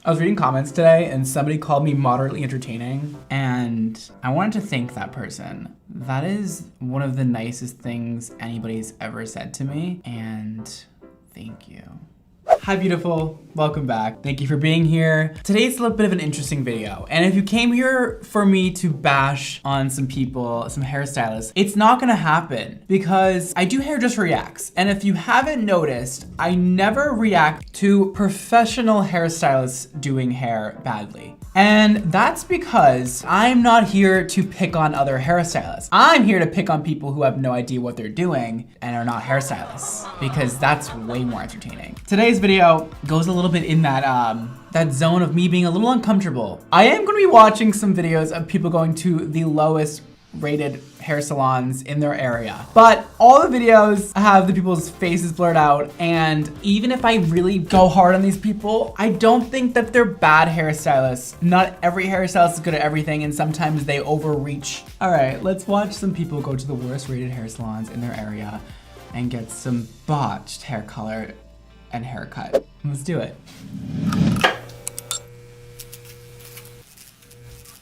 I was reading comments today and somebody called me moderately entertaining, and I wanted to thank that person. That is one of the nicest things anybody's ever said to me, and thank you. Hi beautiful, welcome back. Thank you for being here. Today's a little bit of an interesting video. And if you came here for me to bash on some people, some hairstylists, it's not gonna happen because I do hairdresser reacts. And if you haven't noticed, I never react to professional hairstylists doing hair badly. And that's because I'm not here to pick on other hairstylists. I'm here to pick on people who have no idea what they're doing and are not hairstylists, because that's way more entertaining. Today's video goes a little bit in that zone of me being a little uncomfortable. I am gonna be watching some videos of people going to the lowest rated hair salons in their area. But all the videos have the people's faces blurred out, and even if I really go hard on these people, I don't think that they're bad hairstylists. Not every hairstylist is good at everything, and sometimes they overreach. All right, let's watch some people go to the worst rated hair salons in their area and get some botched hair color and haircut. Let's do it.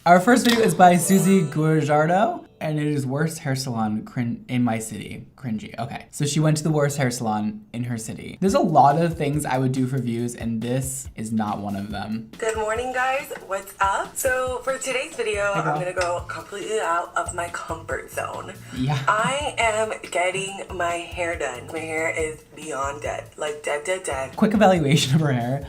Our first video is by Susie Guajardo, and it is worst hair salon in my city. Cringy. Okay, so she went to the worst hair salon in her city. There's a lot of things I would do for views, and this is not one of them. Good morning, guys. What's up? So for today's video, I'm gonna go completely out of my comfort zone. Yeah. I am getting my hair done. My hair is beyond dead, like dead. Quick evaluation of her hair.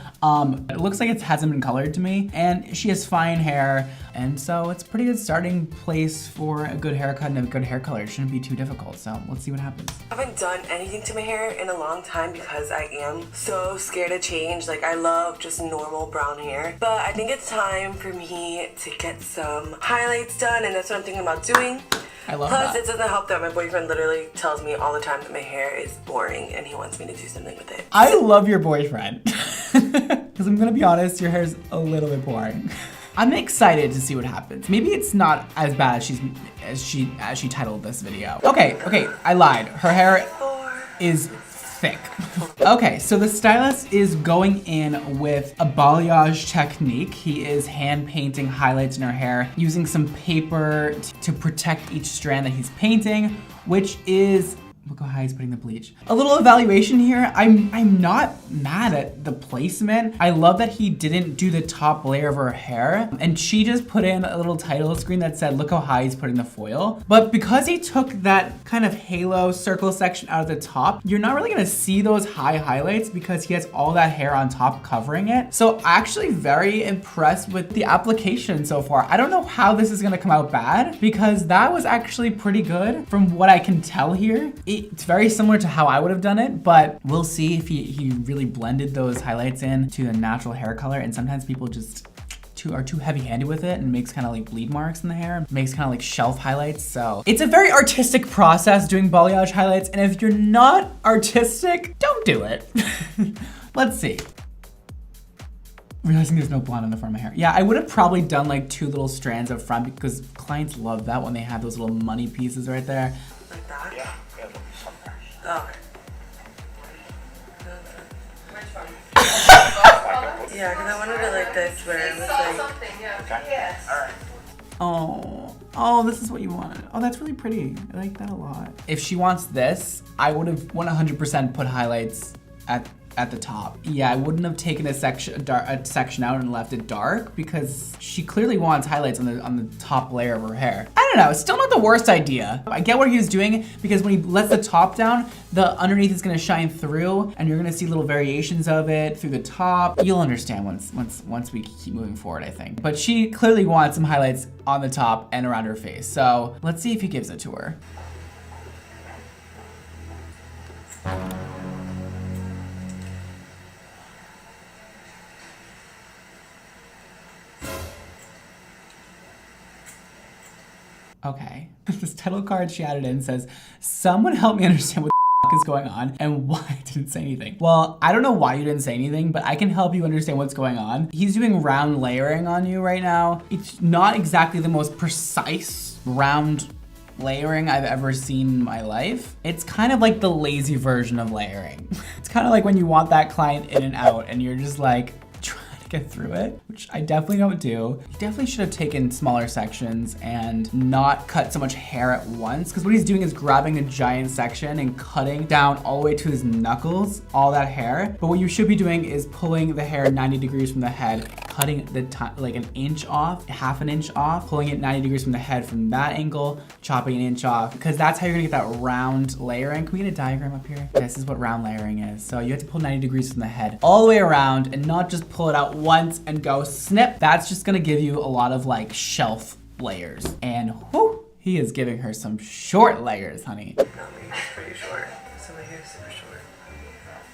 It looks like it hasn't been colored to me, and she has fine hair, and so it's a pretty good starting place for a good haircut and a good hair color. It shouldn't be too difficult, so let's see what happens. I haven't done anything to my hair in a long time because I am so scared to change. Like, I love just normal brown hair, but I think it's time for me to get some highlights done, and that's what I'm thinking about doing. I love Plus, that. it doesn't help that my boyfriend literally tells me all the time that my hair is boring and he wants me to do something with it. I love your boyfriend. Because I'm gonna be honest, your hair's a little bit boring. I'm excited to see what happens. Maybe it's not as bad as she titled this video. Okay, I lied. Her hair is thick. Okay, so the stylist is going in with a balayage technique. He is hand painting highlights in her hair using some paper to protect each strand that he's painting, which is, look how high he's putting the bleach. A little evaluation here. I'm not mad at the placement. I love that he didn't do the top layer of her hair, and she just put in a little title screen that said, look how high he's putting the foil. But because he took that kind of halo circle section out of the top, you're not really gonna see those high highlights because he has all that hair on top covering it. So actually very impressed with the application so far. I don't know how this is gonna come out bad because that was actually pretty good from what I can tell here. It's very similar to how I would have done it, but we'll see if he really blended those highlights in to a natural hair color. And sometimes people just are too heavy-handed with it and makes kind of like bleed marks in the hair, makes kind of like shelf highlights. So it's a very artistic process doing balayage highlights. And if you're not artistic, don't do it. Let's see. Realizing there's no blonde on the front of my hair. Yeah, I would have probably done like 2 little strands up front because clients love that when they have those little money pieces right there. Like that? Yeah. Oh. Yeah, because I wanted it like this where it was like... Okay. Yes. All right. Oh, this is what you wanted. Oh, that's really pretty. I like that a lot. If she wants this, I would have 100% put highlights at the top. Yeah, I wouldn't have taken a section out and left it dark because she clearly wants highlights on the top layer of her hair. I don't know, it's still not the worst idea. I get what he was doing because when he lets the top down, the underneath is gonna shine through and you're gonna see little variations of it through the top. You'll understand once we keep moving forward, I think. But she clearly wants some highlights on the top and around her face. So let's see if he gives it to her. Okay. This title card she added in says, someone help me understand what the f is going on and why I didn't say anything. Well, I don't know why you didn't say anything, but I can help you understand what's going on. He's doing round layering on you right now. It's not exactly the most precise round layering I've ever seen in my life. It's kind of like the lazy version of layering. It's kind of like when you want that client in and out and you're just like trying to get through it, which I definitely don't do. He definitely should have taken smaller sections and not cut so much hair at once, because what he's doing is grabbing a giant section and cutting down all the way to his knuckles, all that hair. But what you should be doing is pulling the hair 90 degrees from the head, cutting the like an inch off, half an inch off, pulling it 90 degrees from the head from that angle, chopping an inch off, because that's how you're gonna get that round layering. Can we get a diagram up here? This is what round layering is. So you have to pull 90 degrees from the head all the way around and not just pull it out once and go snip. That's just gonna give you a lot of like shelf layers. And whoo, he is giving her some short layers, honey. No, it's pretty short. So my hair's super short.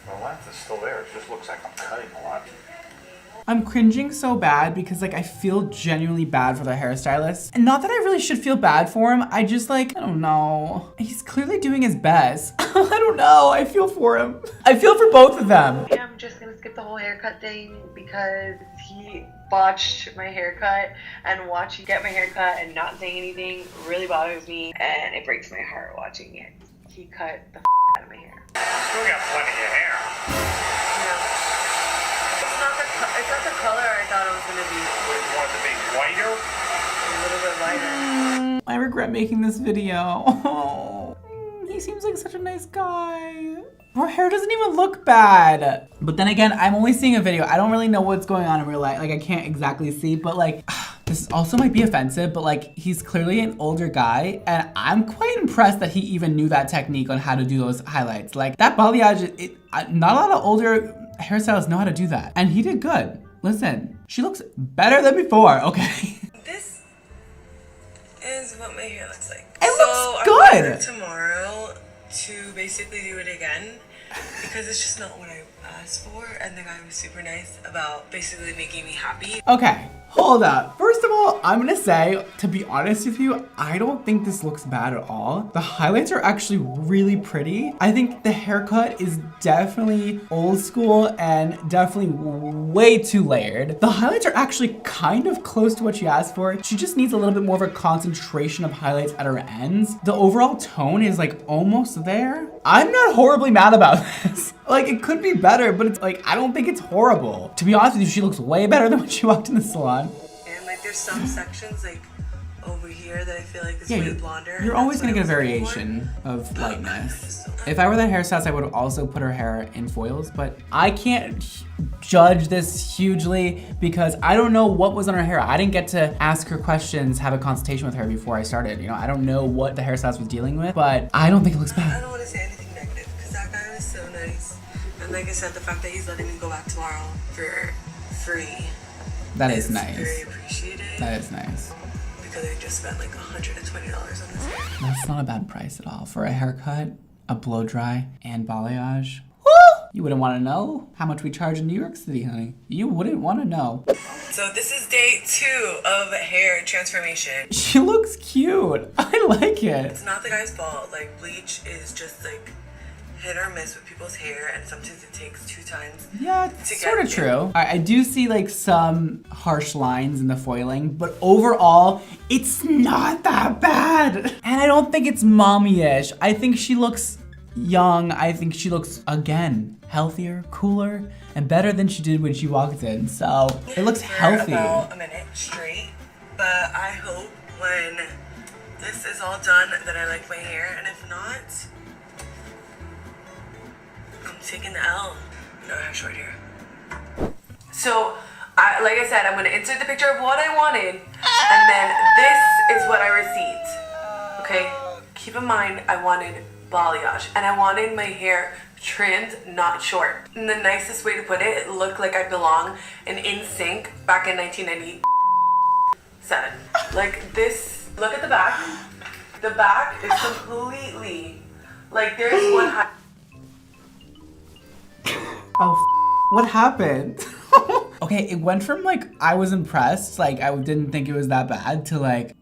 The length is still there. It just looks like I'm cutting a lot. I'm cringing so bad because like I feel genuinely bad for the hairstylist. And not that I really should feel bad for him. I just like, I don't know. He's clearly doing his best. I don't know. I feel for him. I feel for both of them. I'm just gonna skip the whole haircut thing because he botched my haircut, and watching get my haircut and not saying anything really bothers me, and it breaks my heart watching it. He cut the out of my hair. Still got plenty of hair. Yeah. It's not the color I thought it was gonna be. What, you want it to be whiter? A little bit lighter. I regret making this video. He seems like such a nice guy. Her hair doesn't even look bad. But then again, I'm only seeing a video. I don't really know what's going on in real life. Like I can't exactly see, but like, this also might be offensive, but like he's clearly an older guy, and I'm quite impressed that he even knew that technique on how to do those highlights. Like that balayage, not a lot of older hairstylists know how to do that. And he did good. Listen, she looks better than before, okay? This is what my hair looks like. It looks I'm good. Tomorrow to basically do it again because it's just not what I asked for, and the guy was super nice about basically making me happy. Okay, hold up. First of all, I'm gonna say, to be honest with you, I don't think this looks bad at all. The highlights are actually really pretty. I think the haircut is definitely old school and definitely way too layered. The highlights are actually kind of close to what she asked for. She just needs a little bit more of a concentration of highlights at her ends. The overall tone is like almost there. I'm not horribly mad about this. Like it could be better, but it's like, I don't think it's horrible. To be honest with you, she looks way better than when she walked in the salon. And like there's some sections like over here that I feel like is way blonder. You're always gonna get a variation of lightness. If I were the hairstylist, I would also put her hair in foils, but I can't judge this hugely because I don't know what was on her hair. I didn't get to ask her questions, have a consultation with her before I started. You know, I don't know what the hairstylist was dealing with, but I don't think it looks bad. I don't want to say anything negative because that guy was so nice. And like I said, the fact that he's letting me go back tomorrow for free. That is nice. Very appreciated. That is nice. Because I just spent like $120 on this hair. That's not a bad price at all. For a haircut, a blow dry, and balayage. Woo! You wouldn't want to know how much we charge in New York City, honey. You wouldn't want to know. So this is day 2 of hair transformation. She looks cute. I like it. It's not the guy's fault. Like bleach is just like hit or miss with people's hair, and sometimes it takes 2 times. Yeah, it's sort of true. I do see like some harsh lines in the foiling, but overall, it's not that bad. And I don't think it's mommy-ish. I think she looks young. I think she looks, again, healthier, cooler, and better than she did when she walked in. So it looks healthy. For about a minute straight, but I hope when this is all done that I like my hair, and if not, I'm taking the L. No, I have short hair. So, like I said, I'm gonna insert the picture of what I wanted, and then this is what I received. Okay? Keep in mind, I wanted balayage, and I wanted my hair trimmed, not short. And the nicest way to put it, it looked like I belong in NSYNC back in 1997. Like this, look at the back. The back is completely, like there's one high. Oh, what happened? Okay, it went from like, I was impressed, like I didn't think it was that bad, to like,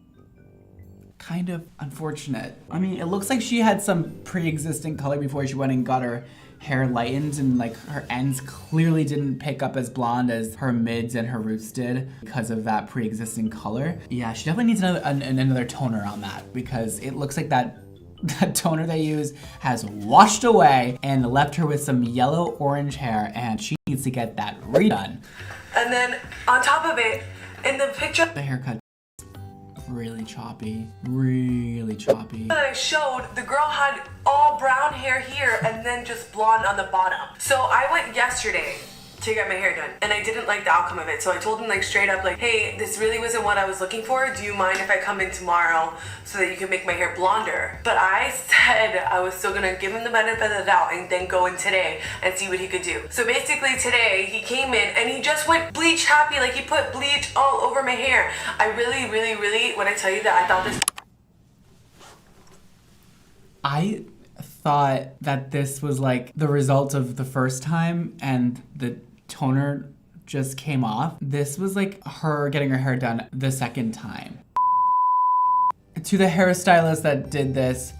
kind of unfortunate. I mean, it looks like she had some pre-existing color before she went and got her hair lightened, and like her ends clearly didn't pick up as blonde as her mids and her roots did because of that pre-existing color. Yeah, she definitely needs another toner on that, because it looks like that toner they use has washed away and left her with some yellow orange hair, and she needs to get that redone. And then on top of it, in the picture The haircut really choppy, really choppy. that I showed, the girl had all brown hair here and then just blonde on the bottom. So I went yesterday to get my hair done and I didn't like the outcome of it. So I told him like straight up like, hey, this really wasn't what I was looking for. Do you mind if I come in tomorrow so that you can make my hair blonder? But I said I was still gonna give him the benefit of the doubt and then go in today and see what he could do. So basically today he came in and he just went bleach happy, like he put bleach all over my hair. I really, when I tell you that I thought this. I thought that this was like the result of the first time and the toner just came off. This was like her getting her hair done the second time. To the hairstylist that did this,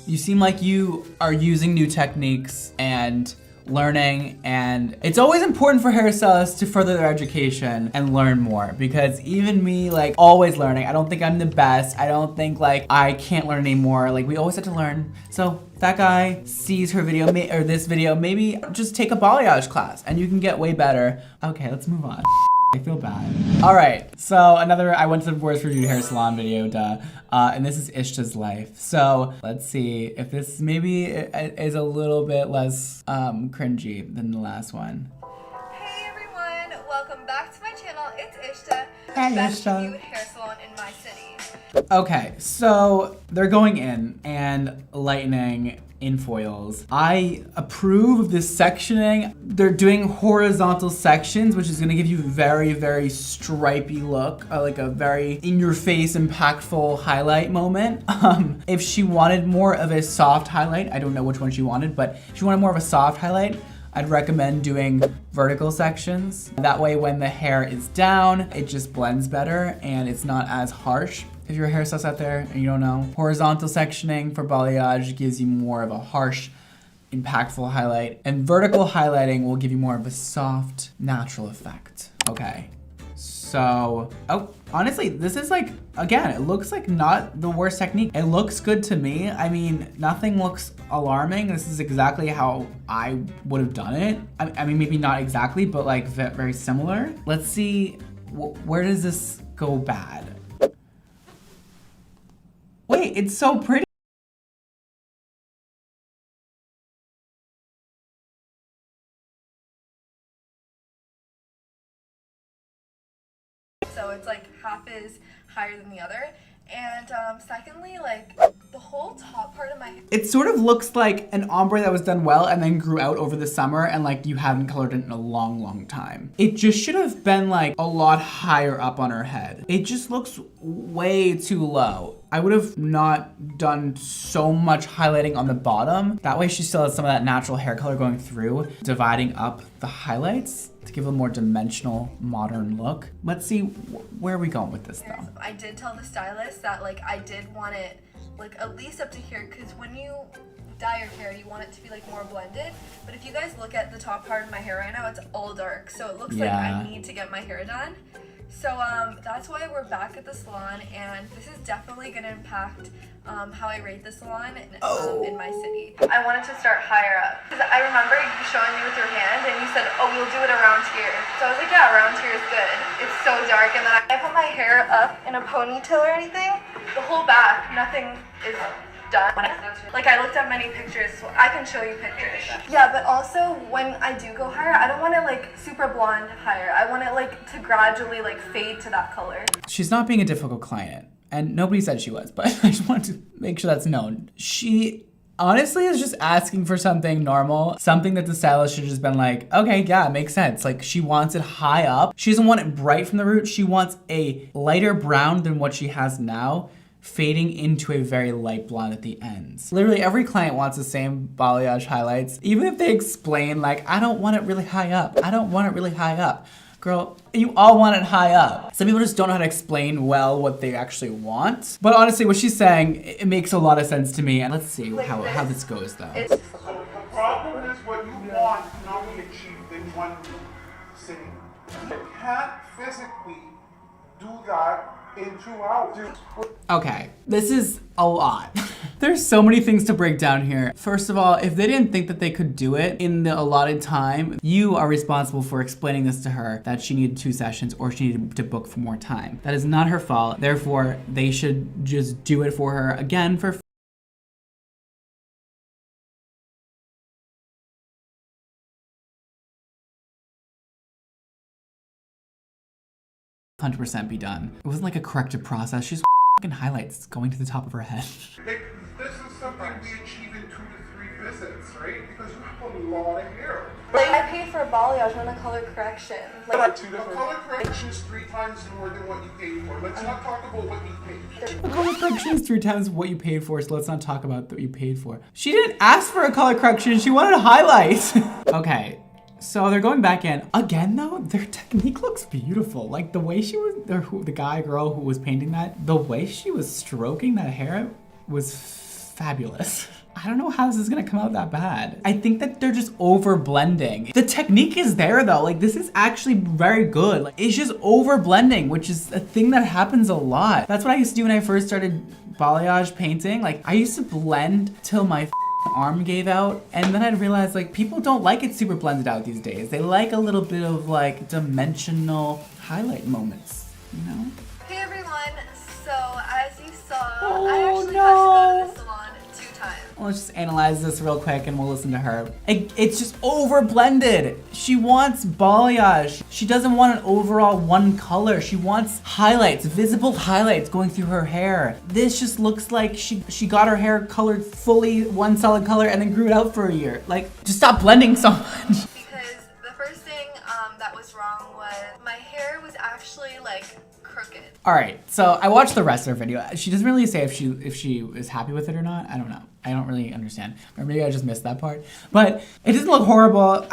you seem like you are using new techniques and learning, and it's always important for hairstylists to further their education and learn more, because even me, like, always learning. I don't think I'm the best. I don't think like I can't learn anymore. Like, we always have to learn. So if that guy sees her video or this video, maybe just take a balayage class and you can get way better. Okay, let's move on. I feel bad. All right, so I went to the worst reviewed hair salon video, and this is Ishta's life. So let's see if this maybe is a little bit less cringy than the last one. Hey everyone, welcome back to my channel. It's Ishta, the Hey, best Ishta. reviewed hair salon in my city. Okay, so they're going in and lightening in foils. I approve of this sectioning. They're doing horizontal sections, which is gonna give you very stripy look, like a very in-your-face, impactful highlight moment. If she wanted more of a soft highlight, I don't know which one she wanted, but if she wanted more of a soft highlight, I'd recommend doing vertical sections. That way when the hair is down, it just blends better and it's not as harsh. If you're a hairstylist out there and you don't know, horizontal sectioning for balayage gives you more of a harsh, impactful highlight, and vertical highlighting will give you more of a soft, natural effect. Okay, so, honestly, this is like, again, it looks like not the worst technique. It looks good to me. I mean, nothing looks alarming. This is exactly how I would have done it. I mean, maybe not exactly, but like very similar. Let's see, where does this go bad? Wait, it's so pretty. So it's like half is higher than the other. And secondly, like the whole top part of my hair. It sort of looks like an ombre that was done well and then grew out over the summer and like you haven't colored it in a long time. It just should have been like a lot higher up on her head. It just looks way too low. I would have not done so much highlighting on the bottom. That way she still has some of that natural hair color going through, dividing up the highlights to give a more dimensional, modern look. Let's see, where are we going with this though? I did tell the stylist that like I did want it like at least up to here, because when you dye your hair, you want it to be like more blended. But if you guys look at the top part of my hair right now, it's all dark. So it looks like I need to get my hair done. So that's why we're back at the salon, and this is definitely gonna impact how I rate the salon in my city. I wanted to start higher up, because I remember you showing me with your hand, and you said, oh, we'll do it around here. So I was like, yeah, around here is good. It's so dark, and then I put my hair up in a ponytail or anything. The whole back, nothing is done. Like I looked at many pictures, so I can show you pictures. Yeah, but also when I do go higher, I don't want it like super blonde higher. I want it like to gradually like fade to that color. She's not being a difficult client, and nobody said she was, but I just wanted to make sure that's known. She honestly is just asking for something normal, something that the stylist should have just been like, okay, yeah, it makes sense. Like she wants it high up. She doesn't want it bright from the root. She wants a lighter brown than what she has now, fading into a very light blonde at the ends. Literally every client wants the same balayage highlights, even if they explain like, I don't want it really high up. I don't want it really high up. Girl, you all want it high up. Some people just don't know how to explain well what they actually want. But honestly, what she's saying, it makes a lot of sense to me. And let's see how this goes though. So the problem is what you want cannot be achieved in one sitting. You can't physically do that in 2 hours. Okay, this is a lot. There's so many things to break down here. First of all, if they didn't think that they could do it in the allotted time, you are responsible for explaining this to her that she needed 2 sessions or she needed to book for more time. That is not her fault. Therefore, they should just do it for her again for 100% be done. It wasn't like a corrective process. She's fucking highlights going to the top of her head. Like, this is something we achieve in 2 to 3 visits, right? Because you have a lot of hair. Like, I paid for a balayage and a color correction. Like, Like, the color correction is 3 times more than what you paid for. Let's not talk about what you paid. The color correction is 3 times what you paid for, so let's not talk about what you paid for. She didn't ask for a color correction, she wanted a highlight. Okay. So they're going back in. Again though, their technique looks beautiful. Like the way she was, the girl who was painting that, the way she was stroking that hair was fabulous. I don't know how this is gonna come out that bad. I think that they're just over blending. The technique is there though. Like this is actually very good. Like it's just over blending, which is a thing that happens a lot. That's what I used to do when I first started balayage painting. Like I used to blend till my arm gave out, and then I'd realize like people don't like it super blended out these days. They like a little bit of like dimensional highlight moments, you know? hey everyone, so as you saw, Oh, I actually no. had to go to the salon 2 times. Let's just analyze this real quick and we'll listen to her. It's just over blended. She wants balayage. She doesn't want an overall one color. She wants highlights, visible highlights going through her hair. This just looks like she got her hair colored fully one solid color and then grew it out for a year. Like, just stop blending so much. Because the first thing that was wrong was my hair was actually like crooked. All right, so I watched the rest of her video. She doesn't really say if she is happy with it or not. I don't know. I don't really understand. Or maybe I just missed that part. But it doesn't look horrible.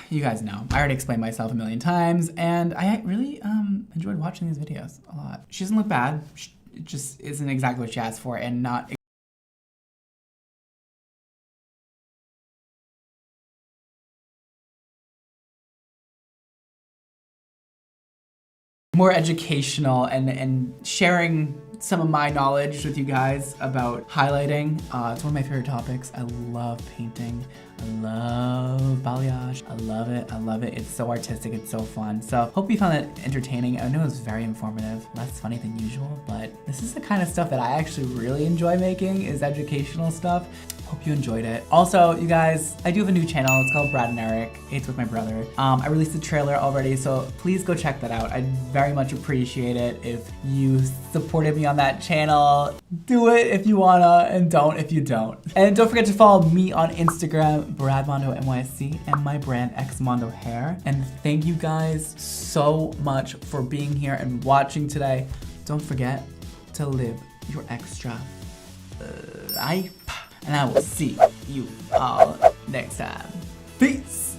You guys know. I already explained myself a million times, and I really enjoyed watching these videos a lot. She doesn't look bad. It just isn't exactly what she asked for, and not more educational and sharing some of my knowledge with you guys about highlighting. It's one of my favorite topics. I love painting. I love balayage. I love it. I love it. It's so artistic. It's so fun. So hope you found it entertaining. I know it was very informative, less funny than usual, but this is the kind of stuff that I actually really enjoy making, is educational stuff. Hope you enjoyed it. Also, you guys, I do have a new channel. It's called Brad and Eric. It's with my brother. I released the trailer already, so please go check that out. I'd very much appreciate it if you supported me on that channel. Do it if you wanna, and don't if you don't. And don't forget to follow me on Instagram, BradMondo NYC, and my brand, Xmondo Hair. And thank you guys so much for being here and watching today. Don't forget to live your extra life. And I will see you all next time. Peace.